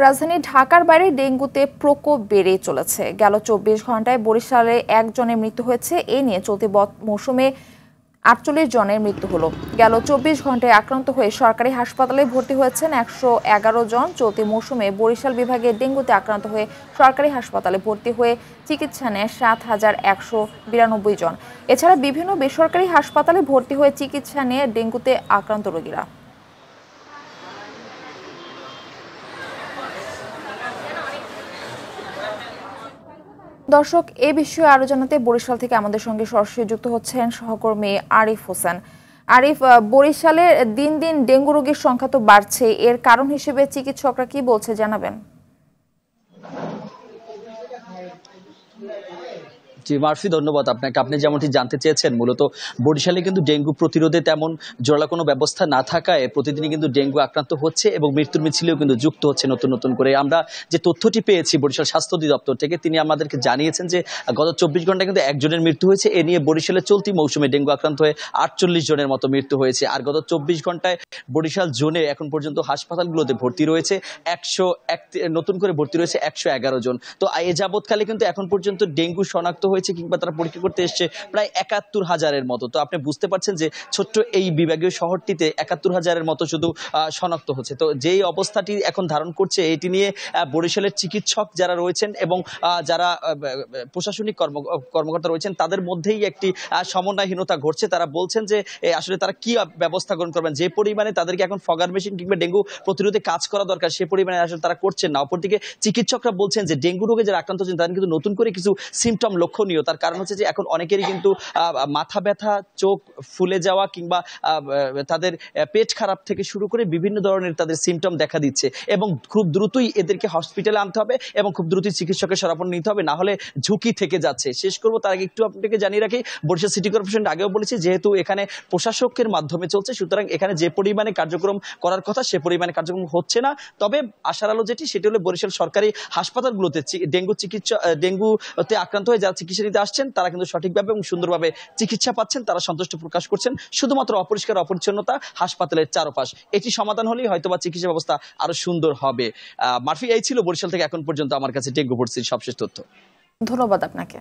রাজধানী ঢাকার বাইরে ডেঙ্গুতে প্রকোপ বেড়েই চলেছে। গেল ২৪ ঘন্টায় বরিশালে একজনের মৃত্যু হয়েছে। এ নিয়ে চলতি মৌসুমে ৪৮ জনের মৃত্যু হলো। গেল ২৪ ঘন্টায় আক্রান্ত হয়ে সরকারি হাসপাতালে ভর্তি হয়েছেন ১১১ জন। চলতি মৌসুমে বরিশাল বিভাগে ডেঙ্গুতে আক্রান্ত হয়ে সরকারি হাসপাতালে ভর্তি হয়ে চিকিৎসা নেয় ৭,১৯২ জন। এছাড়া বিভিন্ন বেসরকারি হাসপাতালে ভর্তি হয়ে চিকিৎসা নিয়ে ডেঙ্গুতে আক্রান্ত রোগীরা। দর্শক, এ বিষয়ে আরো জানাতে বরিশাল থেকে আমাদের সঙ্গে সরাসরি যুক্ত হচ্ছেন সহকর্মী আরিফ হোসেন। আরিফ, বরিশালে দিন দিন ডেঙ্গু রোগীর সংখ্যা তো বাড়ছে, এর কারণ হিসেবে চিকিৎসকরা কি বলছে জানাবেন? জি মারফি, ধন্যবাদ আপনাকে। আপনি যেমনটি জানতে চেয়েছেন, মূলত বরিশালে কিন্তু ডেঙ্গু প্রতিরোধে তেমন জোরালো কোনো ব্যবস্থা না থাকায় প্রতিদিনই কিন্তু ডেঙ্গু আক্রান্ত হচ্ছে এবং মৃত্যুর মিছিলেও কিন্তু যুক্ত হচ্ছে নতুন নতুন করে। আমরা যে তথ্যটি পেয়েছি বরিশাল স্বাস্থ্য অধিদপ্তর থেকে, তিনি আমাদেরকে জানিয়েছেন যে গত ২৪ ঘন্টায় কিন্তু একজনের মৃত্যু হয়েছে। এ নিয়ে বরিশালে চলতি মৌসুমে ডেঙ্গু আক্রান্ত হয়ে ৪৮ জনের মতো মৃত্যু হয়েছে। আর গত ২৪ ঘন্টায় বরিশাল জোনে এখন পর্যন্ত হাসপাতালগুলোতে ভর্তি রয়েছে নতুন করে ভর্তি রয়েছে ১১১ জন। তো এ যাবৎকালে কিন্তু এখন পর্যন্ত ডেঙ্গু শনাক্ত হয়েছে কিংবা তারা পরীক্ষা করতে এসছে প্রায় ৭১,০০০-এর মতো। তো আপনি বুঝতে পারছেন যে ছোট্ট এই বিভাগীয় শহরটিতে ৭১,০০০-এর মতো শুধু শনাক্ত হচ্ছে। তো যেই অবস্থাটি এখন ধারণ করছে, এটি নিয়ে বরিশালের চিকিৎসক যারা রয়েছেন এবং যারা প্রশাসনিক কর্মকর্তা রয়েছেন, তাদের মধ্যেই একটি সমন্বয়হীনতা ঘটছে। তারা বলছেন যে আসলে তারা কি ব্যবস্থা গ্রহণ করবেন, যে পরিমাণে তাদেরকে এখন ফগার মেশিন কিংবা ডেঙ্গু প্রতিরোধে কাজ করা দরকার সে পরিমাণে আসলে তারা করছেন না। অপরদিকে চিকিৎসকরা বলছেন যে ডেঙ্গু রোগে যারা আক্রান্ত হচ্ছেন তাদের কিন্তু নতুন করে কিছু সিমটম লক্ষণীয়। তার কারণ হচ্ছে যে এখন অনেকেরই কিন্তু মাথা ব্যথা, চোখ ফুলে যাওয়া কিংবা তাদের পেট খারাপ থেকে শুরু করে বিভিন্ন ধরনের তাদের সিমটম দেখা দিচ্ছে এবং খুব দ্রুতই এদেরকে হসপিটালে আনতে হবে এবং খুব দ্রুতই চিকিৎসকের শরণাপন্ন নিতে হবে, না হলে ঝুঁকি থেকে যাচ্ছে। শেষ করবো তার আগে একটু আপনাকে জানিয়ে রাখি, বরিশাল সিটি কর্পোরেশন আগেও বলেছি, যেহেতু এখানে প্রশাসকের মাধ্যমে চলছে, সুতরাং এখানে যে পরিমাণে কার্যক্রম করার কথা সে পরিমাণে কার্যক্রম হচ্ছে না। তবে আশার আলো যেটি, সেটি হলো বরিশাল সরকারি হাসপাতালগুলোতে ডেঙ্গুতে আক্রান্ত হয়ে যারা চিকিৎসা নিতে আসছেন তারা কিন্তু সঠিকভাবে এবং সুন্দরভাবে চিকিৎসা পাচ্ছেন, তারা সন্তুষ্ট প্রকাশ করছেন। শুধুমাত্র অপরিষ্কার অপরিচ্ছন্নতা হাসপাতালের চারপাশ, এটি সমাধান হলেই হয়তোবা চিকিৎসা ব্যবস্থা আরো সুন্দর হবে। মারফি, এই ছিল বরিশাল থেকে এখন পর্যন্ত আমার কাছে ডেঙ্গু ভর্তির সবশেষ তথ্য। ধন্যবাদ আপনাকে।